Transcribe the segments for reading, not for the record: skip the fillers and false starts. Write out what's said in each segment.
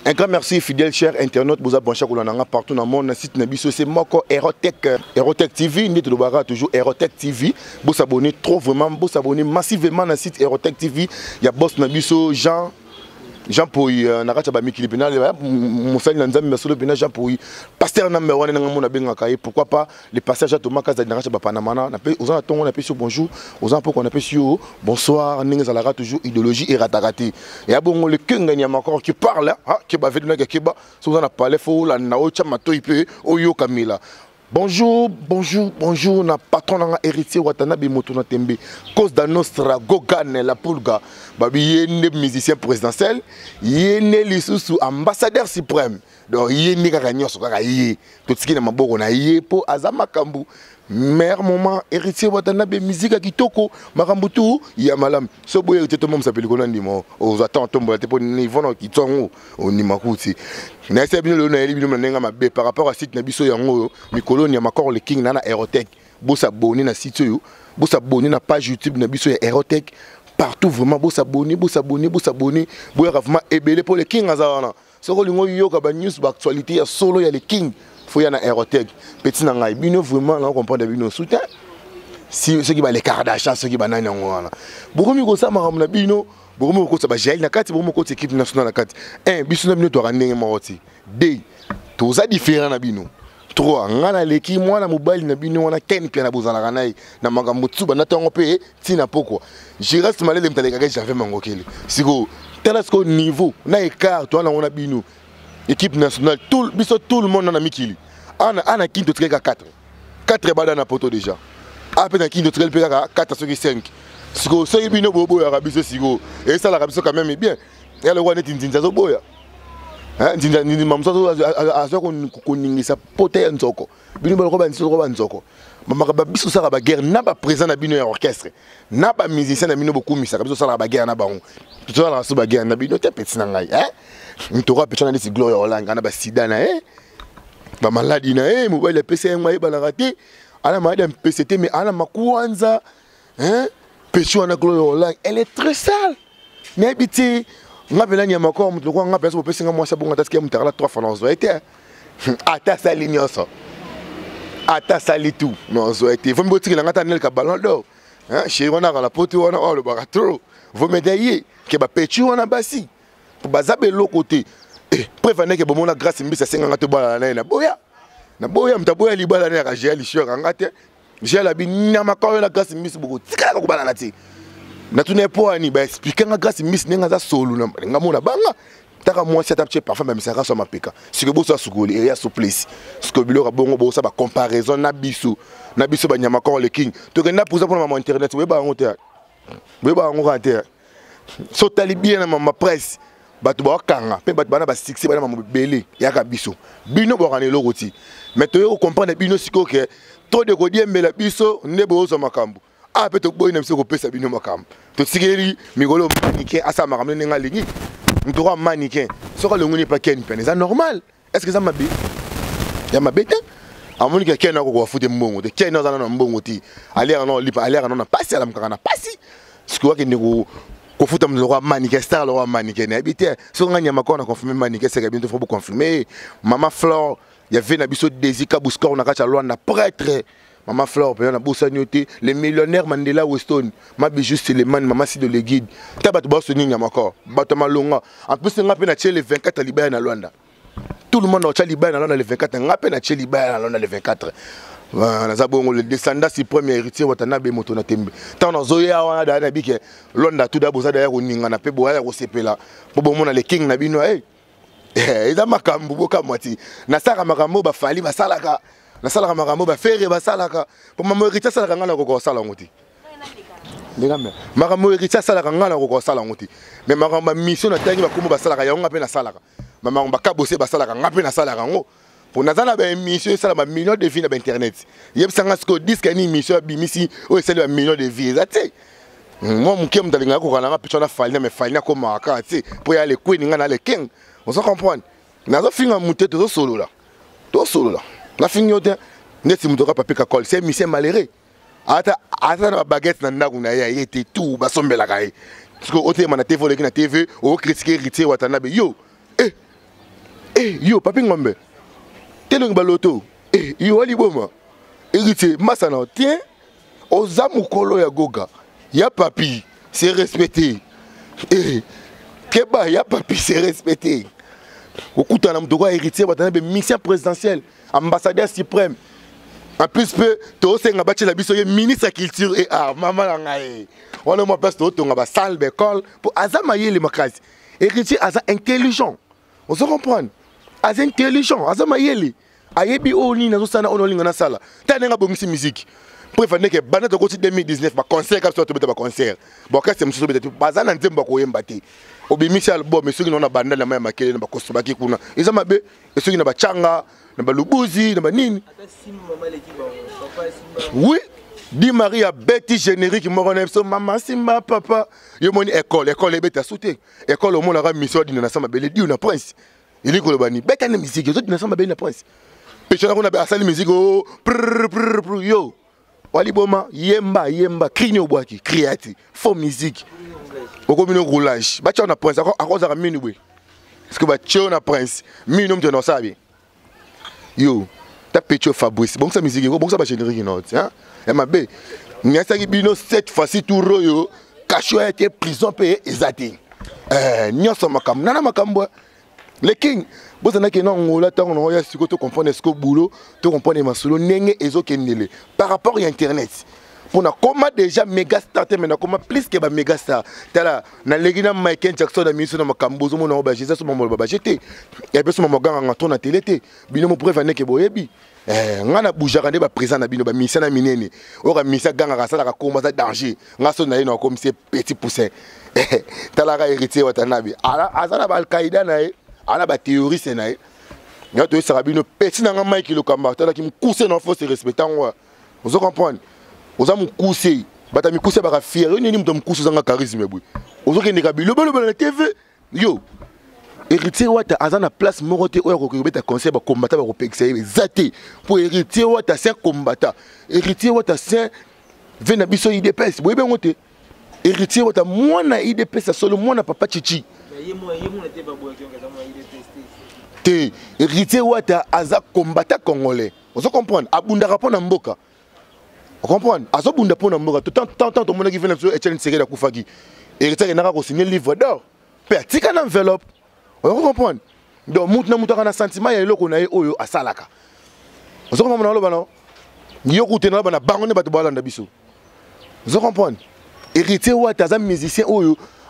Un grand merci fidèle chers internautes vous abonnez partout dans mon site Nabiso c'est Moko Aerotech TV ni to bara toujours Aerotech TV vous abonnez trop vraiment vous abonnez massivement dans site Aerotech TV il y a boss Nabiso Jean Pouy nakacha ba mikili penal musali nzambe mesolo penal Jean Pouy pasteur number 1 ngamo na benga kai pourquoi pas les passages à Thomas Kaza nakacha ba panamana na pe ozana tongo na pe sur bonjour ozana poko na pe sur bonsoir ninga zalaka toujours idéologie et ratarate et abongo le kenga nya makor qui parle qui ba veduna ke ba so ozana parler fo la na ocha matoi pe oyo kamila. Bonjour, bonjour, bonjour, na patron na héritier Watanabe Motuna Tembe, cause de nostra Gogane la Pulga, babi yene musicien présidentiel, yene lisusu ambassadeur suprême, donc yene kaka so kaka yé, tout ce qui na maboko na yé po azama kambu. Mère maman héritier Watanabe musique kitoko makambu tout ya malam so boye héritier tout le monde s'appelle Kolandi mo aux attend tombe te po niveau na kitongo on ni makuti na ese bino na eli bino na mabe par rapport à site na biso yango mikolo ni makor le king na Aerotech bo s'abonner na site yo bo s'abonner na page YouTube na biso ya Aerotech partout vraiment bo s'abonner bo vraiment ebele pour le king azana soko lingo yo ka ba news ba actualité ya solo ya le king faut y en a Aerotech petit nangai bino vraiment là on comprend bino soutien si ceux qui va les Kardashian ceux qui va nana ngwana beaucoup mi ko sa makamna bino beaucoup mi ko sa ba gel na kati beaucoup ko équipe nationale na kati un biso na bino to ranenge moti deux to za différent na bino trois ngana leki mwana mobile na bino wana ken pia na bozala kanai na makambo tsuba na tongo pe tina poko je reste malade le mtaleka j'avais mangokeli siko telasko niveau na écart to na ona bino équipe nationale tout le monde na mikili ana kinto treka 4 bada na poto déjà après na kinto treka 4 sur 5 siko so bino bobo ya biso siko et ça la biso quand même bien et le roi ntinza zo boya hein ntinza ni mamso azo ko ningisa pote nzoko bino ba ko ba nzoko mama ka biso ça ba guerre na ba présent na bino ya orchestre na ba musicien na bino beaucoup misa biso ça la ba guerre na ba on tout ça la so ba guerre na bino te petit na ngai hein Ntora pechana de Gloria Olanga na ba sida na ba maladi na mobile PC ngwa ba la raté ana ma dem PCT mais ana makuanza pecho na Gloria Olanga elle est très sale mais biti ngapela nya makor mutu ko ngapela so PC ngwa sabunga taske mutala 3 fois zo été ata sali nyoso ata sali tout non zo été vous me botiki la ngata nel ka ballon d'or chez wana la poto wana le baratro vous médailler ke ba pecho wana basi bazabe l'autre côté prévenez que bon la grâce mbisa senga to bala na boya mtaboya libala na ka jeli shio ngate jela bi nyama ka na grâce mbisa boko tikala ko bala na ti na tune po ani ba expliquer nga grâce mbisa nenga za solo na ngamona banga taka moi c'est tapche parfois même ça raso mapeka siko bo so sukoli et ya souplesse siko bilora bongo bo sa ba comparaison na biso ba nyama ka le king to ke na pour mon internet we ba ngote we ba ngokate so tali bien na ma presse batu ba kanga pe batu bana ba succès bana mobele yaka biso bino bokane lokoti mais to yo comprendre bino siko ke to de ko diembela biso ndebo zo makambu a pe to boy na biso ko pesa bino makambu to sigeri migolo manike asa makambu nenga lingi ntoko manike soko longoni pa ken pene ça normal est-ce que ça m'a bien ya mabete amoni ke ken ko fute mbongo te ken na mbongo ti aller non lipa aller non passer ala mkaka na passi siko ke ndeko ko futa mzoko manike star lo manike na habité so nganya makona confirmer manike c'est bientôt faut confirmer maman Flore ya vena biso Désika Bouskor na kacha Luanda prêtre maman Flore pe na bossa nyoté les millionnaires Mandela Weston ma bijou Suleiman maman si de le guide tabat boss ninga makor batama longa en plus nga pe na tchele 24 libaya na Luanda tout le monde na tchele libaya na Luanda le 24 nga pe na tchele libaya na Luanda le 24 na bongo le descendant si premier héritier Watanabe Motuna Tembe tant na zoya wana da na bike Luanda tout d'abord ça d'ailleurs oninga na pe boya ko sepela po bomona le king na bino eza makambo boka mwati na saka makambo ba fali ba salaka na salaka makambo ba fere ba salaka po mama héritier salaka ngala ko sala ngoti ndingame makambo héritier salaka ngala ko sala ngoti mais makambo mission na tangi ba kumu ba salaka ya ngape na salaka mama ba kabose ba salaka ngape na salaka ngo pour nazana ba émission ça ba millions de vues na internet yeb sanga sko disque ni émission bimisi o c'est le millions de vues ati moi mon kem dalinga ko kana ngape na fali na me fali na ko maka ati pour ya le queen ngana le king on se comprend nazo finga muté to solo là la finga yote neti mutoka papi kakol c'est monsieur malheureux ata na baguette na ndaku na ya était tout basombela kai parce que ote mana TV le na TV o critiquer héritier Watanabe yo yo papi ngombe telo ngaloto yo ali boma héritier masana tiens oza mukolo ya goga ya papi c'est respecté keba ya papi c'est respecté okuta na mutoko héritier Watanabe mission présidentielle ambassadeur suprême. En plus, tu as un biso ministre de la culture et art. Maman, on a une salle d'école pour azamayer les macras. Héritier, aza intelligent. On se comprend. Aza intelligent, azamayer les. Ayebi oni na zosana ono linga na sala. Ta nenga bongisi musique. Pour faire que bana to côté 2019 ba concert comme ça to ba concert. Bon ka c'est monsieur peut-être bazana nzemba ko yembate. Obi mixer album mais ceux qui n'ont pas banda la même makele na ba kosoba ki kuna. Ezamabe et ceux qui na ba changa na ba lubuzi na ba nini. Oui, Di Maria Betty générique maman Simba papa yo moni école est bête à sauter école au monde a mission dina na sama belle di na prince il est kolobani bête na musique yo dina sama belle na prince péché na kona ba sali musique oh yo wali boma yemba crino boaki créati faux musique au communo roulage ba na prince a cause à minu we parce que ba na prince minu mto na sabi yo ta Petro Fabrice bon ça musique bon ça ba générique non hein et ma bé nyasa ki bino cette fois-ci tout royo cacho a été prison payé ezati nyoso makam nana makambo le king bozana ke non ngola tango no ya siko to comprendre ce que boulot to comprendre masolo nenge ezokendele par rapport à internet pour na comment déjà méga star mais na comment plus que ba méga star tala na legina Michael Jackson na miso na makambo zo mona ba Jesus mo ba jeté et puis so mo ganga ngato na télé té bino mo prévenir ke boyebi ngana boujaka nde ba présent na bino ba misa na minene o ka misa ganga ka sala ka koma za danger ngaso na ino comme c'est petit poussin tala ka héritier Watanabe ala azala ba al-Qaïda na ala ba théoriste na ya to sera bino petit na ngama ki lokamba tala ki mkuse na faut se respecter ngwa vous comprenez oza mukuse bata mikuse baka fier nini mto mukuse zanga charisme bwe ozokende ka bilo na TV yo héritier Wata azana place morote oya ko beta conseil ba combattant ba ko pexer ezate pour héritier Wata c'est combattant héritier Wata c'est vena biso IDPS boye bengote héritier Wata mwana IDPS solo mwana papa chichi te héritier Wata aza combattant congolais on se comprendre abunda rapport na mboka. Vous comprenez? À ce bunda pour nous, tant tout le monde qui vient de Etienne Tshisekedi da Kufagi. Et il n'a pas signé le livre d'or. Mais il y a une enveloppe. Vous comprenez? Donc, nous avons un sentiment, il y a un loco à Salaka. Vous comprenez? Il y a un loco à Bangoné Batubalanda Bissou. Vous comprenez? Héritier ou à un musicien,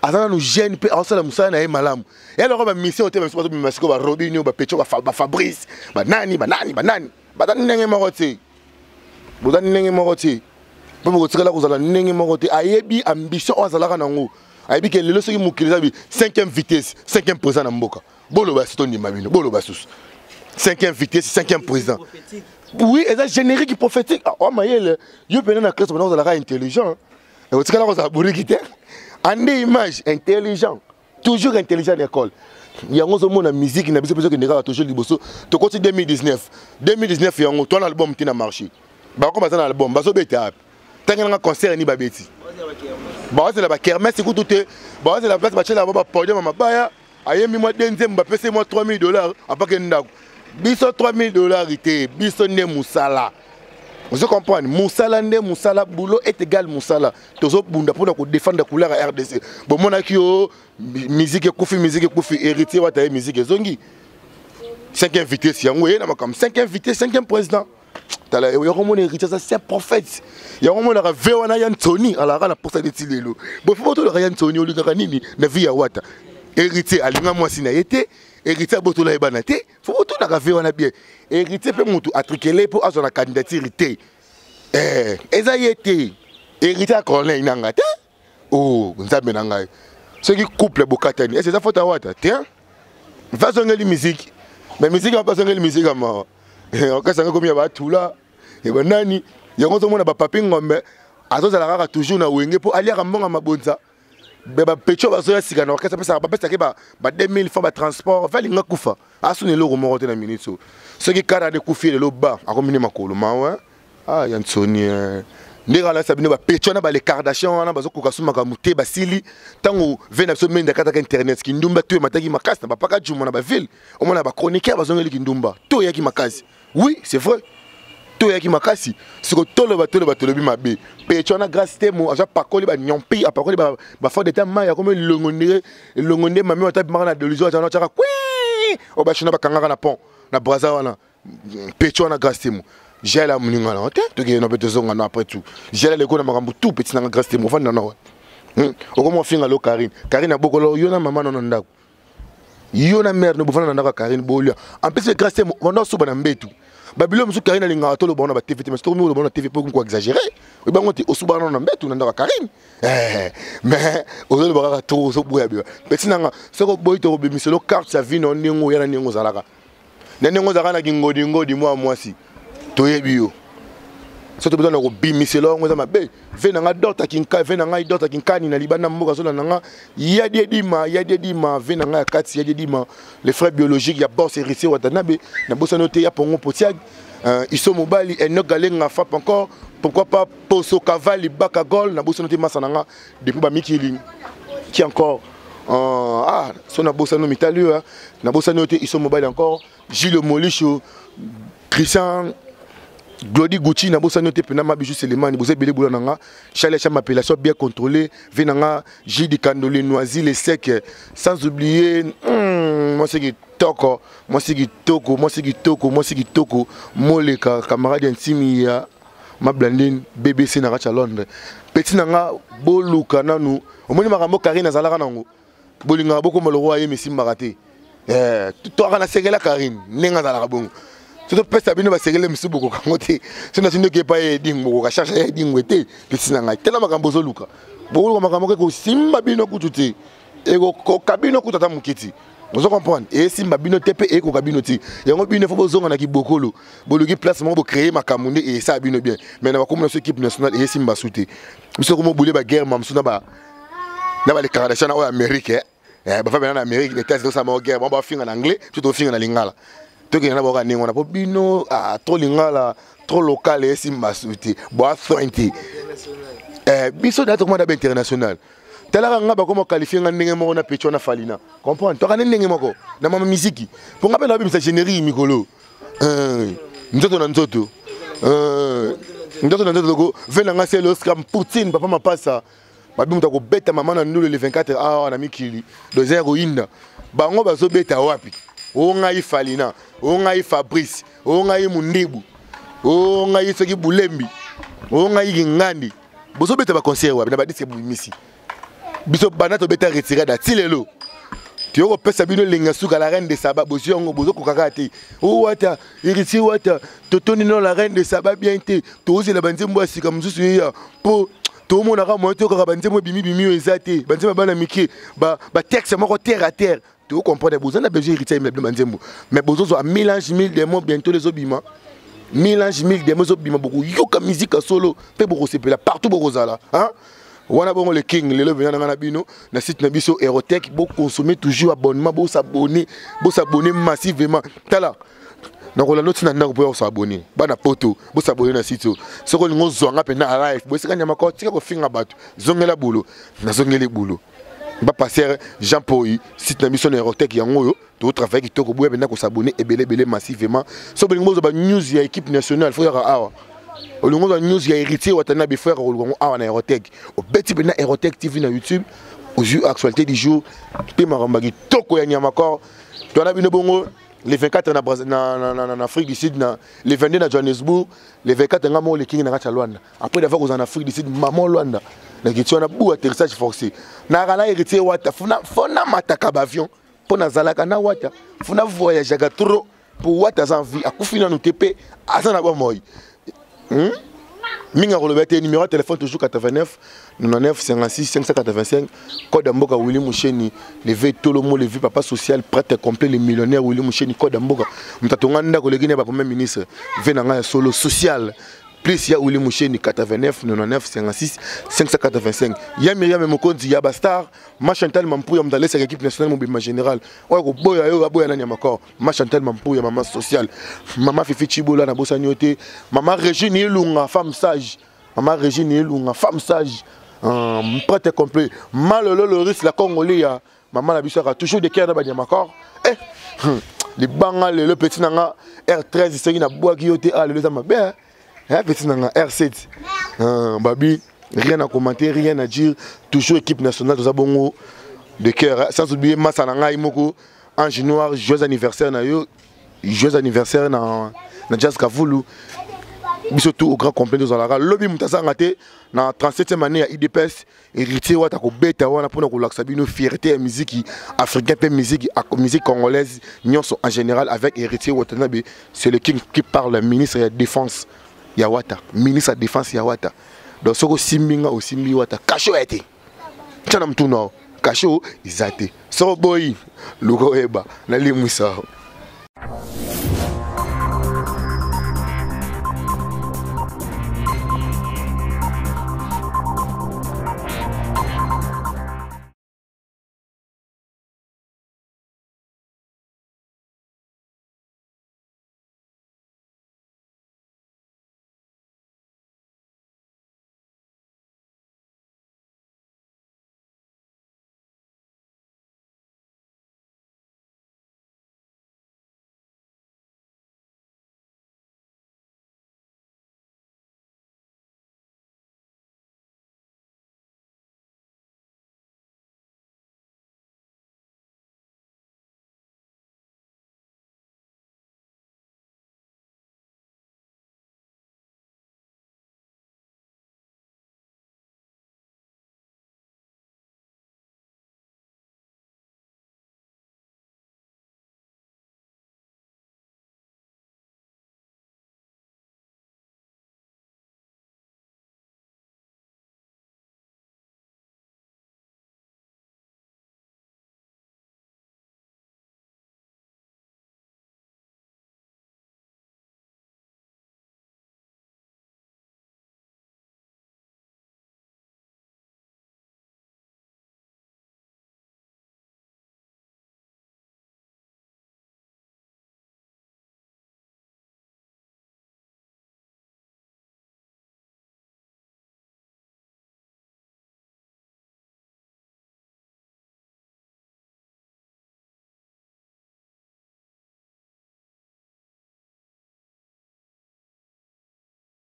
azana nous gêne pe asala musana na malamu et alors ba mission te ba masiko ba Robinho ba Petro ba Fabrice ba nani badani ndenge mokoti bodani ndenge mokoti po mokotikala kozala ndenge mokoti ayebi ambition azalaka nango ayebi ke lelo soki mokiliza bi 5e vitesse 5e président na mboka bolo ba sitondi mabino bolo ba sus 5e vitesse 5e président oui et générique prophétique oh mayele yo pena na Christ bona ozalaka intelligent et otikala kozala burikite ande image intelligent toujours intelligent l'école. Il y a une musique qui a toujours liboso. Tu côté 2019 il y a un album qui a marché. Bah comment ça un album bah so beta. Tant qu'il y a un concert ni babeti. Bah c'est la kermesse écoute tout bah c'est la place bachela ba podium mabaya ayemi moi denzem ba pese moi $3000 apaka ndako. Biso $3000 ité biso ne musala. Vous comprenez, Moussala ne Moussala boulot est égal Moussala. Tozo bunda pour défendre la couleur à RDC. Bon mon akio musique koufi héritier wa ta musique zongi. 5e vitesse yango yena makam 5e vitesse 5e président. Tala yo mon héritier ça c'est prophète. Ya mon la vewana ya Tony ala na pour ça de tilelo. Bon faut to le Ryan Tony o lingaka nini na vie ya wata. Héritier alinga mwasi na yete. Héritier botola ebanate faut tout na rave wana bien héritier pe mutu atrikele pour azona candidature té eza yete héritier colonel nanga té oh nzambe nanga ce qui couple bokatani est ça faut tawata tiens va zongeli musique mais musique va pas zongeli musique ama okasanga komi ya batula e banani yango to mona ba papi ngombe azozala kaka toujours na wenge pour aliaka mbonga mabonza Beba pecho bazoya sika na orchestre pesa ba pesa ke ba 2000 fois ba transport va linga kufa asune lo mo rote na minute ce qui cara de kufi le ba akomine makolo mawa ah yansoni ndega la sabine ba pecho na ba les Kardashian na bazo kokasuma ka mute basili tango vena so menda kata internet ki ndumba tu mataki makasi na ba paka juma na ba ville au moins ba chroniqueur bazongeli ki ndumba to yaki makasi oui c'est vrai to yaki makasi siko tolo bi mabe pecho na grâce temo aja pakoli ba nyompi apakoli ba fa de temps ya comme longonde mami wata bimaka na delusion aja na chaka kwi o ba china ba kangaka na pont na braza wana pecho na grâce temo j'ai la muninga na hote to ke no beto zonga na après tout j'ai la leko na makambu tout petit na grâce temo fa na no o ko mo finga lo Karine abokolo yo na mama no ndako yo na mère no bofana na ndako Karine bolia en plus grâce temo on a suba na mbetu Babylone musu Karine linga to le bon na TV mais to le bon na TV pour quoi exagérer et ben on te osuba na mbetu na ndako Karine mais ozo le baka trop so boya bi petit nanga soko boy to be miselo carte sa vie no ningo ya na ningo zalaka na ningo zalaka na ngodi moi si to yebiyo so to besoin na ko bi miselo ngo za mabe vena nga dota kinka vena nga dota kinkani na libana mboka so na nga ya dima vena nga kati ya dima les frères biologiques ya boss héritier watanabe na bossa noté ya pongo potiag ils sont mobali et no galenga fa encore pourquoi pas poso cavali baka gol na bossa noté masananga depuis ba mikili qui encore so na bossa no mitalio na bossa noté ils sont mobali encore Gilles Molicho Christian Glody Gucci na bossa noté pena mabiju Selemani boze belé boula nanga Charles Cham appellation bien contrôlée venanga Gidi Kandolé Noisy les secs sans oublier moi c'est qui toko moleka camarade intime ya ma blandine BBC na racha Londres petit nanga boluka nanu omoni makambo Karine azalaka nango bolinga boko maloro ye mesi maraté to kana segela Karine nenga zalaka bongo tout pesa bino ba segele misi boko kangote sina sindo ke pa eding boko ka chercher eding wete petit nanga tela makambo zo luka boko makambo ko simba bino kututi ego ko kabino kutata mukiti vous comprenez et simba bino tepe eko kabino ti yango bino fo bozonga na ki bokolo boluki place mo bo créer makamunde et ça bino bien mais na ba comme notre équipe nationale et simba souté biso ko mo boule ba guerre mamsuna ba na ba les Kardashian na Amérique ba fa na Amérique les tests de ça ma guerre ba finga en anglais tout finga na lingala to ke na ba ni ngona po bino trop lingala trop local et simba souté bo sointé biso da to mo da international tala nga ba ko qualifier nga ndenge mo na pecho na falina comprendre to kana ndenge moko na mama musique pour nga pela bimisa générique mikolo nzoto na nzoto ko vena nga c'est l'Oscar Poutine papa mapasa babi muta ko beta mama na ndulu le 24 ah na mikili do zero inda bango bazo beta wapi o nga i falina o nga i Fabrice o nga i Mundibu o nga i Soki Bulembi o nga i Ngandi bozo beta ba concert wapi na ba disque misi biso banato beta retiré da tilelo tioko pesa bino lenga suka la reine de Saba boziongo bozo kokakati o wata iriti wata totoni no la reine de Saba bien te tozi la banzembo asika mzusu ya po to mona ka moto ka banzembo bimi ezate banzembo bana miki ba texte moko terre à terre tu comprends bozo na besoin iriti mais banzembo mais bozo zo a mélange mille des mots bientôt les obima mélange mille des mots obima beaucoup yoka musique solo pe beaucoup sepela partout beaucoup zala hein. Wana bongo le king lelo venana ngana bino na site na biso Aerotech bo consommer toujours abonnement bo s'abonner massivement tala na ko la noti na ndako po s'abonner bana poto bo s'abonner na site so ko lingo zonga pe na live bo sika nyama ko tika ko finga batu zongela bulo na zongele bulo ba passer Jean Paul site na biso na Aerotech yango yo to travail ki to ko boya bena ko s'abonner ebele massivement so bolingo zo ba news ya équipe nationale faut yara awa au long de news il y a héritier watana be frère en Aerotech au petit bena Aerotech TV na YouTube aux yeux actualité du jour pe marambagi toko ya nyamakor to na bino bongo les 24 na Afrique du Sud na les 22 na Johannesburg les 24 ngamo le king na Racha Luanda après d'avoir aux en Afrique du Sud maman Luanda na kitu na bu atterrissage forcé na kana héritier wata fona mataka ba avion pona zalaka na wata fona voyage ga trop pour wata sans vie akufina no TP azana ba moy Minga Rolobete, numéro de téléphone toujours 89 99 56 585. Code Mboka Willy Moucheni, levé tout le monde, levé papa social, prêt complet, les millionnaires Willy Moucheni, Code Mboka. Mtatonganda, collègue, n'est pas premier ministre. Venanga solo social. plus ya Ouli Moucheni 89 99 56 585 ya Myriam Mokonzi ya Bastar ma Chantal Mampouya mdale sa équipe nationale mobima général oya ko boya yo aboya nani makor ma Chantal Mampouya maman sociale maman Fifi Chibola na bosanyote maman Régine Ilunga femme sage maman Régine Ilunga femme sage prête complet malolo Loris la Congolais ya maman la biso a toujours des cœurs na banyamakor les bangal le petit nanga R13 c'est na bois qui yote a le ça mabe petit nanga R7 babi rien à commenter rien à dire toujours équipe nationale de bongo de cœur sans oublier Massa nanga imoko Ange Noir joyeux anniversaire na yo joyeux anniversaire na Jazz Kavulu surtout au grand complet de Zalara lobby mutasa ngate na 37e année à IDPS héritier wata ko beta wana pona ko laksa bino fierté ya musique africaine pe musique congolaise nyonso en général avec héritier Watanabe c'est le king qui parle ministre de la défense ya wata ministre de la défense ya wata donc soko simbinga au simbi wata kasho été tana mtuno kasho izate so boy luko eba na limwisa